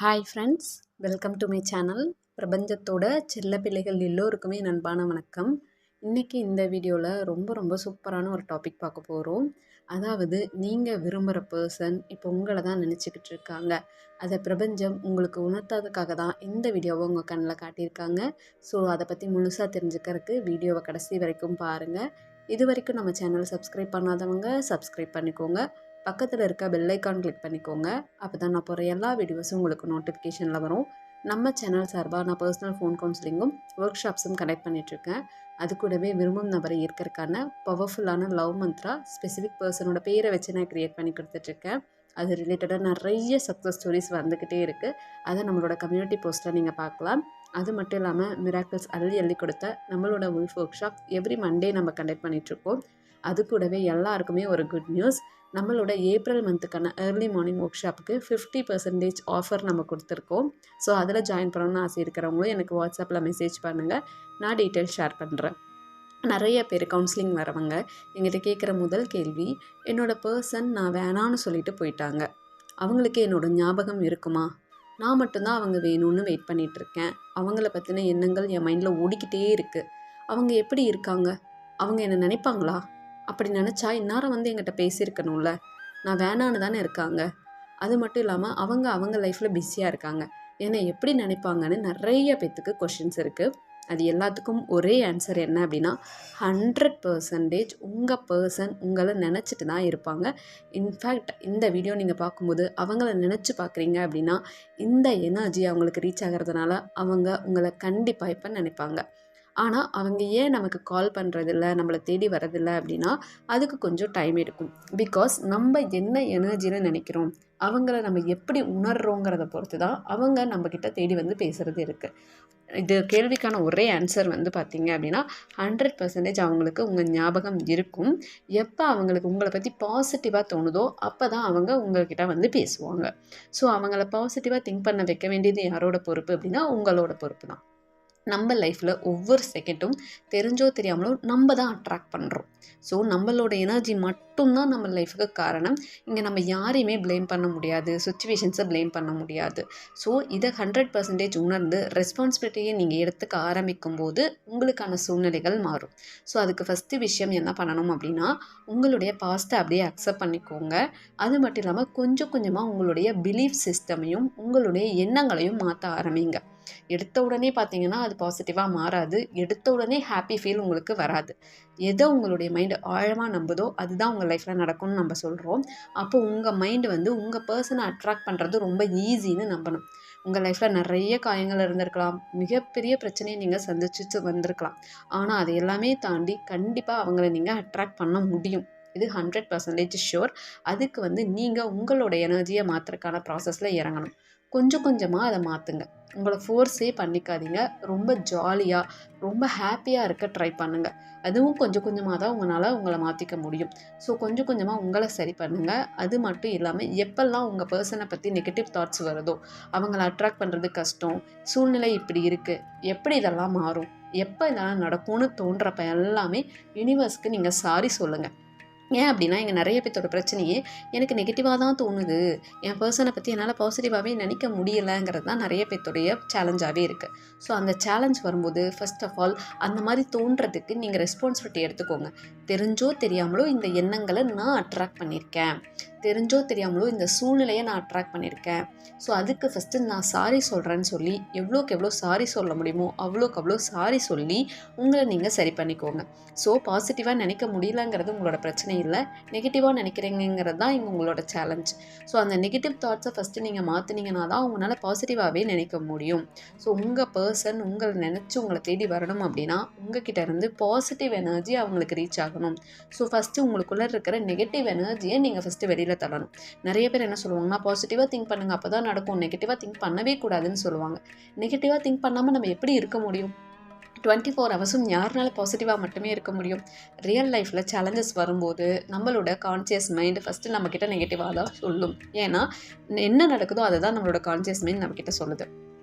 Hi friends, welcome to my channel. பிரபஞ்சத்தோட செல்ல பிள்ளைகள் எல்லோருக்குமே என் அன்பான வணக்கம். இன்றைக்கி இந்த வீடியோவில் ரொம்ப சூப்பரான ஒரு டாபிக் பார்க்க போகிறோம். அதாவது நீங்கள் விரும்புகிற பர்சன் இப்போ உங்களை தான் நினச்சிக்கிட்டு இருக்காங்க. அதை பிரபஞ்சம் உங்களுக்கு உணர்த்ததுக்காக தான் இந்த வீடியோவை உங்கள் கண்ணில் காட்டியிருக்காங்க. ஸோ அதை பற்றி முழுசாக தெரிஞ்சுக்கிறதுக்கு வீடியோவை கடைசி வரைக்கும் பாருங்கள். இது வரைக்கும் நம்ம சேனல் சப்ஸ்கிரைப் பண்ணாதவங்க சப்ஸ்கிரைப் பண்ணிக்கோங்க. பக்கத்தில் இருக்க பெல் ஐக்கான் கிளிக் பண்ணிக்கோங்க. அப்போ தான் நான் போகிற எல்லா வீடியோஸும் உங்களுக்கு நோட்டிஃபிகேஷனில் வரும். நம்ம சேனல் சார்பாக நான் பர்சனல் ஃபோன் கவுன்சிலிங்கும் ஒர்க் ஷாப்ஸும் கண்டக்ட் பண்ணிகிட்ருக்கேன். அது கூடவே விரும்பும் நபரை ஏற்கிறதுக்கான பவர்ஃபுல்லான லவ் மந்த்ரா ஸ்பெசிஃபிக் பர்சனோட பேரை வச்சு நான் க்ரியேட் பண்ணி கொடுத்துட்ருக்கேன். அது ரிலேட்டடாக நிறைய சக்ஸஸ் ஸ்டோரிஸ் வந்துக்கிட்டே இருக்குது. அதை நம்மளோட கம்யூனிட்டி போஸ்ட்டில் நீங்கள் பார்க்கலாம். அது மட்டும் இல்லாமல் மிராக்கிள்ஸ் அள்ளி கொடுத்த நம்மளோட wolf workshop every Monday நம்ம கண்டக்ட் பண்ணிகிட்ருக்கோம். அது கூடவே எல்லாருக்குமே ஒரு குட் நியூஸ். நம்மளோட ஏப்ரல் மந்த்துக்கான ஏர்லி மார்னிங் ஒர்க் ஷாப்புக்கு 50% ஆஃபர் நம்ம கொடுத்துருக்கோம். ஸோ அதில் ஜாயின் பண்ணணும்னு ஆசை இருக்கிறவங்களும் எனக்கு வாட்ஸ்அப்பில் மெசேஜ் பண்ணுங்கள், நான் டீட்டெயில்ஸ் ஷேர் பண்ணுறேன். நிறைய பேர் கவுன்சிலிங் வரவங்க எங்கிட்ட கேட்குற முதல் கேள்வி, என்னோடய பர்சன் நான் வேணான்னு சொல்லிட்டு போயிட்டாங்க, அவங்களுக்கு என்னோடய ஞாபகம் இருக்குமா? நான் மட்டும்தான் அவங்க வேணும்னு வெயிட் பண்ணிகிட்ருக்கேன். அவங்கள பற்றின எண்ணங்கள் என் மைண்டில் ஓடிக்கிட்டே இருக்குது. அவங்க எப்படி இருக்காங்க? அவங்க என்னை நினைப்பாங்களா? அப்படி நினச்சா இந்நேரம் என்கிட்ட பேசியிருக்கணும்ல. நான் வேணான்னு தானே இருக்காங்க. அது மட்டும் இல்லாமல் அவங்க லைஃப்பில் பிஸியாக இருக்காங்க. என்னை எப்படி நினைப்பாங்கன்னு நிறைய பேத்துக்கு கொஷின்ஸ் இருக்குது. அது எல்லாத்துக்கும் ஒரே ஆன்சர் என்ன அப்படின்னா, 100% உங்கள் பர்சன் உங்களை நினச்சிட்டு தான் இருப்பாங்க. இன்ஃபேக்ட் இந்த வீடியோ நீங்கள் பார்க்கும்போது அவங்கள நினச்சி பார்க்குறீங்க அப்படின்னா, இந்த எனர்ஜி அவங்களுக்கு ரீச் ஆகிறதுனால அவங்க உங்களை கண்டிப்பாக இப்போ நினைப்பாங்க. ஆனால் அவங்க ஏன் நமக்கு கால் பண்ணுறதில்ல, நம்மளை தேடி வரதில்லை அப்படின்னா, அதுக்கு கொஞ்சம் டைம் எடுக்கும். பிகாஸ் நம்ம என்ன எனர்ஜியில் நினைக்கிறோம், அவங்கள நம்ம எப்படி உணர்றோங்கிறத பொறுத்து தான் அவங்க நம்மக்கிட்ட தேடி பேசுகிறது இருக்குது. இது கேள்விக்கான ஒரே ஆன்சர் பார்த்திங்க அப்படின்னா, 100% அவங்களுக்கு உங்கள் ஞாபகம் இருக்கும். எப்போ அவங்களுக்கு உங்களை பற்றி பாசிட்டிவாக தோணுதோ அப்போ தான் அவங்க உங்கள்கிட்ட பேசுவாங்க. ஸோ அவங்கள பாசிட்டிவாக திங்க் பண்ண வைக்க வேண்டியது யாரோட பொறுப்பு அப்படின்னா, உங்களோட பொறுப்பு தான். நம்ம லைஃப்பில் ஒவ்வொரு செகண்டும் தெரிஞ்சோ தெரியாமலோ நம்ம தான் அட்ராக்ட் பண்ணுறோம். ஸோ நம்மளோட எனர்ஜி மட்டும்தான் நம்ம லைஃபுக்கு காரணம். இங்கே நம்ம யாரையுமே ப்ளேம் பண்ண முடியாது, சுச்சுவேஷன்ஸை ப்ளேம் பண்ண முடியாது. ஸோ இதை 100% உணர்ந்து ரெஸ்பான்சிபிலிட்டியை நீங்கள் எடுத்துக்க ஆரம்பிக்கும் போது உங்களுக்கான சூழ்நிலைகள் மாறும். ஸோ அதுக்கு ஃபஸ்ட்டு விஷயம் என்ன பண்ணணும் அப்படின்னா, உங்களுடைய பாஸ்ட்டை அப்படியே அக்செப்ட் பண்ணிக்கோங்க. அது மட்டும் இல்லாமல் கொஞ்சம் கொஞ்சமாக உங்களுடைய பிலீஃப் சிஸ்டமையும் உங்களுடைய எண்ணங்களையும் மாற்ற ஆரம்பிங்க. எடுத்த உடனே பார்த்தீங்கன்னா அது பாசிட்டிவாக மாறாது. எடுத்த உடனே ஹாப்பி ஃபீல் உங்களுக்கு வராது. எதை உங்களுடைய மைண்டு ஆழமாக நம்புதோ அதுதான் உங்கள் லைஃப்பில் நடக்கும்னு நம்ம சொல்கிறோம். அப்போ உங்கள் மைண்டு உங்கள் பர்சனை அட்ராக்ட் பண்ணுறது ரொம்ப ஈஸின்னு நம்பணும். உங்கள் லைஃப்பில் நிறைய காயங்கள் இருந்திருக்கலாம், மிகப்பெரிய பிரச்சனையை நீங்கள் சந்திச்சுட்டு வந்திருக்கலாம். ஆனால் அதை எல்லாமே தாண்டி கண்டிப்பாக அவங்கள நீங்கள் அட்ராக்ட் பண்ண முடியும். இது 100% ஷுர். அதுக்கு நீங்கள் உங்களோட எனர்ஜியை மாற்றுறதுக்கான ப்ராசஸில் இறங்கணும். கொஞ்சம் கொஞ்சமாக அதை மாற்றுங்க. உங்களை ஃபோர்ஸே பண்ணிக்காதீங்க. ரொம்ப ஜாலியாக ரொம்ப ஹாப்பியாக இருக்க ட்ரை பண்ணுங்கள். அதுவும் கொஞ்சம் கொஞ்சமாக தான் உங்களை மாற்றிக்க முடியும். ஸோ கொஞ்சம் கொஞ்சமாக உங்களை சரி பண்ணுங்கள். அது மட்டும் இல்லாமல் எப்பெல்லாம் உங்கள் பர்சனை பற்றி நெகட்டிவ் தாட்ஸ் வருதோ, அவங்கள அட்ராக்ட் பண்ணுறது கஷ்டம், சூழ்நிலை இப்படி இருக்குது, எப்படி இதெல்லாம் மாறும், எப்போ இதெல்லாம் நடக்கும்னு தோன்றப்ப எல்லாமே யூனிவர்ஸ்க்கு நீங்கள் சாரி சொல்லுங்கள். ஏன் அப்படின்னா, இங்கே நிறைய பேர்த்தோட பிரச்சனையே எனக்கு நெகட்டிவாக தான் தோணுது, என் பர்சனை பற்றி என்னால் பாசிட்டிவாகவே நினைக்க முடியலைங்கிறது தான் நிறைய பேர்த்தோடைய சேலஞ்சாகவே இருக்குது. ஸோ அந்த சேலஞ்ச் வரும்போது ஃபர்ஸ்ட் ஆஃப் ஆல் அந்த மாதிரி தோன்றதுக்கு நீங்கள் ரெஸ்பான்சிபிலிட்டி எடுத்துக்கோங்க. தெரிஞ்சோ தெரியாமலோ இந்த எண்ணங்களை நான் அட்ராக்ட் பண்ணியிருக்கேன், தெரிஞ்சோ தெரியாமலோ இந்த சூழ்நிலையை நான் அட்ராக்ட் பண்ணியிருக்கேன். ஸோ அதுக்கு ஃபஸ்ட்டு நான் சாரி சொல்கிறேன்னு சொல்லி எவ்வளோக்கு எவ்வளோ சாரி சொல்ல முடியுமோ அவ்வளோக்கு அவ்வளோ சாரி சொல்லி உங்களை நீங்கள் சரி பண்ணிக்கோங்க. ஸோ பாசிட்டிவாக நினைக்க முடியலங்கிறது உங்களோட பிரச்சனை இல்லை, நெகட்டிவாக நினைக்கிறீங்கிறது தான் இங்கே உங்களோட சேலஞ்ச். ஸோ அந்த நெகட்டிவ் தாட்ஸை ஃபஸ்ட்டு நீங்கள் மாற்றினீங்கன்னா தான் உங்களால் பாசிட்டிவாகவே நினைக்க முடியும். ஸோ உங்கள் பர்சன் உங்களை நினச்சி உங்களை தேடி வரணும் அப்படின்னா உங்ககிட்ட இருந்து பாசிட்டிவ் எனர்ஜி அவங்களுக்கு ரீச் ஆகணும். ஸோ ஃபஸ்ட்டு உங்களுக்குள்ளே இருக்கிற நெகட்டிவ் எனர்ஜியை நீங்கள் ஃபஸ்ட்டு வெளியில் தள்ளணும். நிறைய பேர் என்ன சொல்லுவாங்கன்னா, பாசிட்டிவாக திங்க் பண்ணுங்கள் அப்போ தான் நடக்கும், நெகட்டிவாக திங்க் பண்ணவே கூடாதுன்னு சொல்லுவாங்க. நெகட்டிவாக திங்க் பண்ணாமல் நம்ம எப்படி இருக்க முடியும்? 24 ஹவர்ஸும் யாருனால பாசிட்டிவாக மட்டுமே இருக்க முடியும்? ரியல் லைஃப்பில் சேலஞ்சஸ் வரும்போது நம்மளோட கான்சியஸ் மைண்டு ஃபஸ்ட்டு நம்மக்கிட்ட நெகட்டிவாக தான் சொல்லும். ஏன்னா என்ன நடக்குதோ அதை தான் நம்மளோட கான்சியஸ் மைண்ட் நம்மக்கிட்ட சொல்லுது.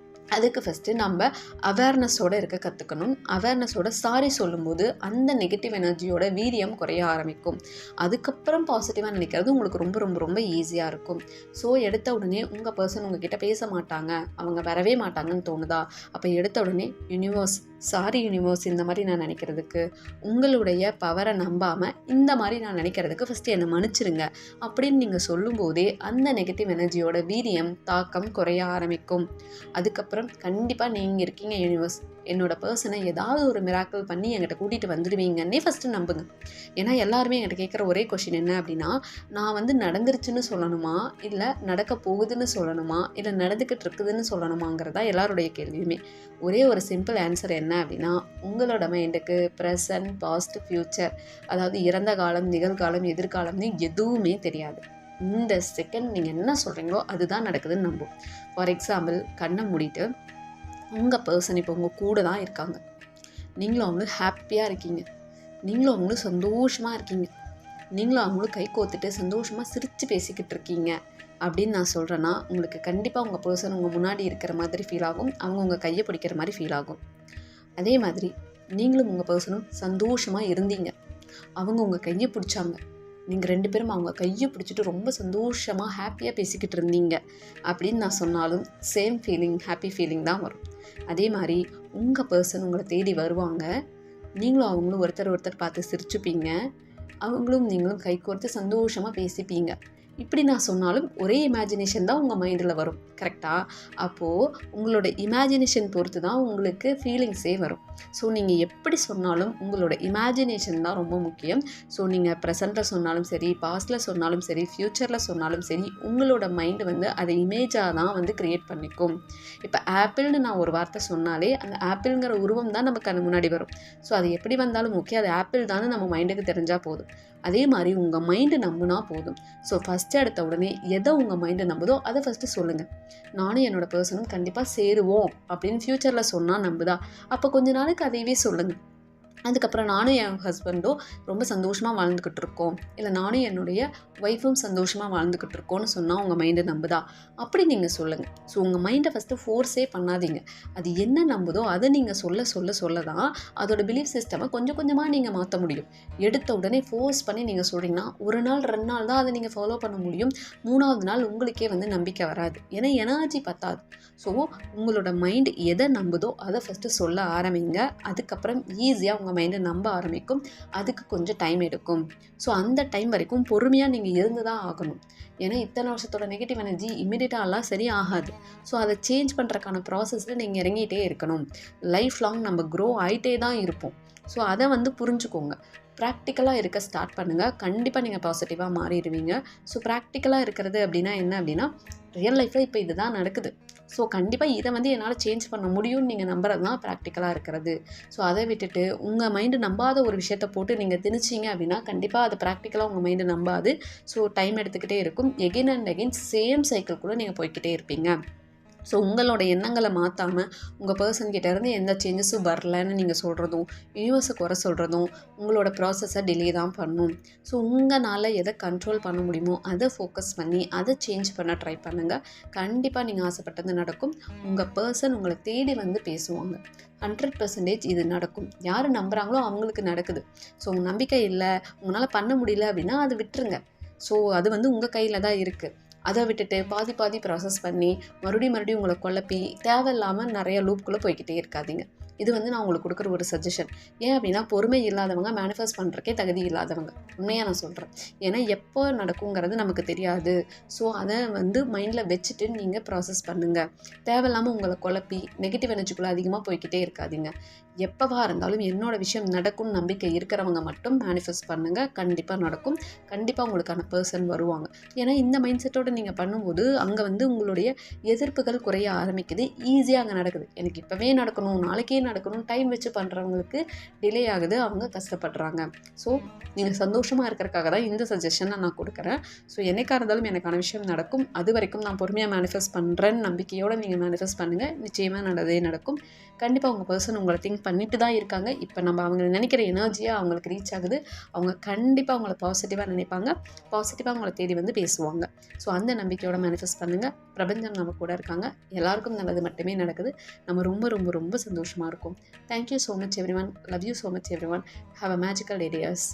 அதுக்கு ஃபஸ்ட்டு நம்ம அவேர்னஸோடு இருக்க கற்றுக்கணும். அவேர்னஸோட சாரி சொல்லும்போது அந்த நெகட்டிவ் எனர்ஜியோட வீரியம் குறைய ஆரம்பிக்கும். அதுக்கப்புறம் பாசிட்டிவாக நினைக்கிறது உங்களுக்கு ரொம்ப ரொம்ப ரொம்ப ஈஸியாக இருக்கும். ஸோ எடுத்த உடனே உங்கள் பர்சன் உங்ககிட்ட பேச மாட்டாங்க, அவங்க வரவே மாட்டாங்கன்னு தோணுதா, அப்போ எடுத்த உடனே யூனிவர்ஸ் சாரி யூனிவர்ஸ் இந்த மாதிரி நான் நினைக்கிறதுக்கு, உங்களுடைய பவரை நம்பாமல் இந்த மாதிரி நான் நினைக்கிறதுக்கு ஃபஸ்ட்டு என்னை மன்னிச்சிருங்க அப்படின்னு நீங்கள் சொல்லும்போதே அந்த நெகட்டிவ் எனர்ஜியோட வீரியம் தாக்கம் குறைய ஆரம்பிக்கும். அதுக்கப்புறம் கண்டிப்பாக நீங்கள் இருக்கீங்க யூனிவர்ஸ், என்னோட பர்சனை ஏதாவது ஒரு மிராக்கிள் பண்ணி என்கிட்ட கூட்டிகிட்டு வந்துடுவீங்கன்னே ஃபஸ்ட்டு நம்புங்க. ஏன்னா எல்லாருமே என்கிட்ட கேட்குற ஒரே கொஷின் என்ன அப்படின்னா, நான் வந்து நடந்துருச்சுன்னு சொல்லணுமா, இல்லை நடக்க போகுதுன்னு சொல்லணுமா, இல்லை நடந்துக்கிட்டு இருக்குதுன்னு சொல்லணுமாங்கிறதா எல்லாருடைய கேள்வியுமே. ஒரே ஒரு சிம்பிள் ஆன்சர் என்ன அப்படின்னா, உங்களோட மைண்டுக்கு ப்ரெசன்ட், பாஸ்ட், ஃப்யூச்சர், அதாவது இறந்த காலம், நிகழ்காலம், எதிர்காலம்னு எதுவுமே தெரியாது. இந்த செகண்ட் நீங்கள் என்ன சொல்கிறீங்களோ அதுதான் நடக்குதுன்னு நம்பும். ஃபார் எக்ஸாம்பிள், கண்ணை மூடிட்டு உங்கள் பர்சன் இப்போ உங்கள் கூட தான் இருக்காங்க, நீங்களும் அவங்களும் ஹாப்பியாக இருக்கீங்க, நீங்களும் அவங்களும் சந்தோஷமாக இருக்கீங்க, நீங்களும் அவங்களும் கை கோத்துட்டு சந்தோஷமாக சிரித்து பேசிக்கிட்டு இருக்கீங்க அப்படின்னு நான் சொல்கிறேன்னா, உங்களுக்கு கண்டிப்பாக உங்கள் பர்சன் உங்கள் முன்னாடி இருக்கிற மாதிரி ஃபீல் ஆகும், அவங்க உங்கள் கையை பிடிக்கிற மாதிரி ஃபீல் ஆகும். அதே மாதிரி நீங்களும் உங்கள் பர்சனும் சந்தோஷமாக இருந்தீங்க, அவங்க உங்கள் கையை பிடிச்சாங்க, நீங்கள் 2 பேரும் அவங்க கையை பிடிச்சிட்டு ரொம்ப சந்தோஷமாக ஹாப்பியாக பேசிக்கிட்டு இருந்தீங்க அப்படின்னு நான் சொன்னாலும் சேம் ஃபீலிங், ஹாப்பி ஃபீலிங் தான் வரும். அதே மாதிரி உங்கள் பர்சன் உங்களை தேடி வருவாங்க, நீங்களும் அவங்களும் ஒருத்தர் பார்த்து சிரிச்சுப்பீங்க, அவங்களும் நீங்களும் கை கோர்த்து சந்தோஷமாக பேசிப்பீங்க. இப்படி நான் சொன்னாலும் ஒரே இமேஜினேஷன் தான் உங்கள் மைண்டில் வரும். கரெக்டாக? அப்போது உங்களோட இமேஜினேஷன் பொறுத்து தான் உங்களுக்கு ஃபீலிங்ஸே வரும். ஸோ நீங்கள் எப்படி சொன்னாலும் உங்களோட இமேஜினேஷன் தான் ரொம்ப முக்கியம். ஸோ நீங்கள் ப்ரெசண்ட்டில் சொன்னாலும் சரி, பாஸ்ட்டில் சொன்னாலும் சரி, ஃப்யூச்சரில் சொன்னாலும் சரி, உங்களோட மைண்டு வந்து அதை இமேஜாக தான் வந்து க்ரியேட் பண்ணிக்கும். இப்போ ஆப்பிள்னு நான் ஒரு வார்த்தை சொன்னாலே அந்த ஆப்பிள்ங்கிற உருவம் தான் நமக்கு அது முன்னாடி வரும். ஸோ அது எப்படி வந்தாலும் ஓகே, அது ஆப்பிள் தானே நம்ம மைண்டுக்கு தெரிஞ்சால் போதும். அதே மாதிரி உங்கள் மைண்டு நம்புனா போதும். ஸோ ஃபஸ்ட்டு எடுத்த உடனே எதை உங்கள் மைண்டு நம்புதோ அதை ஃபஸ்ட்டு சொல்லுங்கள். நானும் என்னோட பர்சனும் கண்டிப்பாக சேருவோம் அப்படின்னு ஃப்யூச்சரில் சொன்னால் நம்புதா, அப்போ கொஞ்ச நாளைக்கு அதையவே சொல்லுங்கள். அதுக்கப்புறம் நானும் என் ஹஸ்பண்டும் ரொம்ப சந்தோஷமாக வாழ்ந்துக்கிட்டு இருக்கோம், இல்லை நானும் என்னுடைய ஒய்ஃபும் சந்தோஷமாக வாழ்ந்துக்கிட்டு இருக்கோன்னு சொன்னால் உங்கள் மைண்டை நம்புதா, அப்படி நீங்கள் சொல்லுங்கள். ஸோ உங்கள் மைண்டை ஃபஸ்ட்டு ஃபோர்ஸே பண்ணாதீங்க. அது என்ன நம்புதோ அதை நீங்கள் சொல்ல தான் அதோட பிலீஃப் சிஸ்டமை கொஞ்சம் கொஞ்சமாக நீங்கள் மாற்ற முடியும். எடுத்த உடனே ஃபோர்ஸ் பண்ணி நீங்கள் சொல்கிறீங்கன்னா 1 நாள் 2 நாள் தான் அதை நீங்கள் ஃபாலோ பண்ண முடியும். 3ஆவது நாள் உங்களுக்கே வந்து நம்பிக்கை வராது, ஏன்னா எனர்ஜி பத்தாது. ஸோ உங்களோட மைண்டு எதை நம்புதோ அதை ஃபஸ்ட்டு சொல்ல ஆரம்பிங்க. அதுக்கப்புறம் ஈஸியாக உங்கள் மைண்டை நம்ப ஆரம்பிக்கும். அதுக்கு கொஞ்சம் டைம் எடுக்கும். ஸோ அந்த டைம் வரைக்கும் பொறுமையாக நீங்கள் இருந்து தான் ஆகணும். ஏன்னா இத்தனை வருஷத்தோட நெகட்டிவ் எனர்ஜி இமீடியட்டாலாம் சரி ஆகாது. ஸோ அதை சேஞ்ச் பண்ணுறக்கான ப்ராசஸில் நீங்கள் இறங்கிட்டே இருக்கணும். லைஃப் லாங் நம்ம க்ரோ ஆகிட்டே தான் இருப்போம். ஸோ அதை வந்து புரிஞ்சுக்கோங்க. ப்ராக்டிக்கலாக இருக்க ஸ்டார்ட் பண்ணுங்கள், கண்டிப்பாக நீங்கள் பாசிட்டிவாக மாறிடுவீங்க. ஸோ ப்ராக்டிக்கலாக இருக்கிறது அப்படின்னா என்ன அப்படின்னா, ரியல் லைஃப்பில் இப்போ இதுதான் நடக்குது, ஸோ கண்டிப்பாக இதை வந்து என்னால் சேஞ்ச் பண்ண முடியும்னு நீங்கள் நம்புறது தான் ப்ராக்டிக்கலாக இருக்கிறது. ஸோ அதை விட்டுட்டு உங்கள் மைண்டு நம்பாத ஒரு விஷயத்தை போட்டு நீங்கள் திணிச்சிங்க அப்படின்னா கண்டிப்பாக அது ப்ராக்டிக்கலாக உங்கள் மைண்டு நம்பாது. ஸோ டைம் எடுத்துக்கிட்டே இருக்கும். Again and again same cycle கூட நீங்கள் போய்கிட்டே இருப்பீங்க. ஸோ உங்களோட எண்ணங்களை மாற்றாமல் உங்கள் பர்சன்கிட்டேருந்து எந்த சேஞ்சஸும் வரலன்னு நீங்கள் சொல்கிறதும், யூனிவர்ஸை குறை சொல்கிறதும் உங்களோட ப்ராசஸை டிலே தான் பண்ணும். ஸோ உங்களால் எதை கண்ட்ரோல் பண்ண முடியுமோ அதை ஃபோக்கஸ் பண்ணி அதை சேஞ்ச் பண்ண ட்ரை பண்ணுங்கள். கண்டிப்பாக நீங்கள் ஆசைப்பட்டது நடக்கும். உங்கள் பர்சன் உங்களை தேடி வந்து பேசுவாங்க. 100% இது நடக்கும். யார் நம்புகிறாங்களோ அவங்களுக்கு நடக்குது. ஸோ உங்கள் நம்பிக்கை இல்லை, உங்களால் பண்ண முடியல அப்படின்னா அது விட்டுருங்க. ஸோ அது வந்து உங்கள் கையில் தான் இருக்குது. அதை விட்டுட்டு பாதி ப்ராசஸ் பண்ணி மறுபடியும் உங்களை குழப்பி தேவையில்லாமல் நிறைய லூப்குள்ளே போய்கிட்டே இருக்காதீங்க. இது வந்து நான் உங்களுக்கு கொடுக்குற ஒரு சஜஷன். ஏன் அப்படின்னா, பொறுமை இல்லாதவங்க மேனிஃபெஸ்ட் பண்ணுறக்கே தகுதி இல்லாதவங்க. உண்மையாக நான் சொல்கிறேன். ஏன்னா எப்போ நடக்குங்கிறது நமக்கு தெரியாது. ஸோ அதை வந்து மைண்டில் வச்சுட்டு நீங்கள் ப்ராசஸ் பண்ணுங்கள். தேவையில்லாமல் உங்களை குழப்பி நெகட்டிவ் எனர்ஜிக்குள்ளே அதிகமாக போய்கிட்டே இருக்காதீங்க. எப்போவா இருந்தாலும் என்னோட விஷயம் நடக்கும்னு நம்பிக்கை இருக்கிறவங்க மட்டும் மேனிஃபெஸ்ட் பண்ணுங்கள். கண்டிப்பாக நடக்கும். கண்டிப்பாக உங்களுக்கான பர்சன் வருவாங்க. ஏன்னா இந்த மைண்ட் செட்டோடு நீங்கள் பண்ணும்போது அங்கே வந்து உங்களுடைய எதிர்ப்புகள் குறைய ஆரம்பிக்குது. ஈஸியாக அங்கே நடக்குது. எனக்கு இப்போவே நடக்கணும், நாளைக்கே நடக்கணும் டைம் வச்சு பண்ணுறவங்களுக்கு டிலே ஆகுது, அவங்க கஷ்டப்படுறாங்க. ஸோ நீங்கள் சந்தோஷமாக இருக்கிறதுக்காக தான் இந்த சஜஷனை நான் கொடுக்குறேன். ஸோ என்னைக்காக இருந்தாலும் எனக்கான விஷயம் நடக்கும். அது வரைக்கும் நான் பொறுமையாக மேனிஃபெஸ்ட் பண்ணுறேன்னு நம்பிக்கையோடு நீங்கள் மேனிஃபெஸ்ட் பண்ணுங்கள். நிச்சயமாக நடந்தே நடக்கும். கண்டிப்பாக உங்கள் பர்சன் உங்களை திங்க் பண்ணிட்டு தான் இருக்காங்க. இப்போ நம்ம அவங்க நினைக்கிற எனர்ஜியாக அவங்களுக்கு ரீச் ஆகுது. அவங்க கண்டிப்பாக அவங்கள பாசிட்டிவாக நினைப்பாங்க, பாசிட்டிவாக அவங்கள தேடி வந்து பேசுவாங்க. ஸோ அந்த நம்பிக்கையோட மேனிஃபெஸ்ட் பண்ணுங்கள். பிரபஞ்சம் நம்ம கூட இருக்காங்க. எல்லாருக்கும் நல்லது மட்டுமே நடக்குது. நம்ம ரொம்ப ரொம்ப ரொம்ப சந்தோஷமாக இருக்கும். Thank you so much everyone. Love you so much everyone. Have a magical day tears.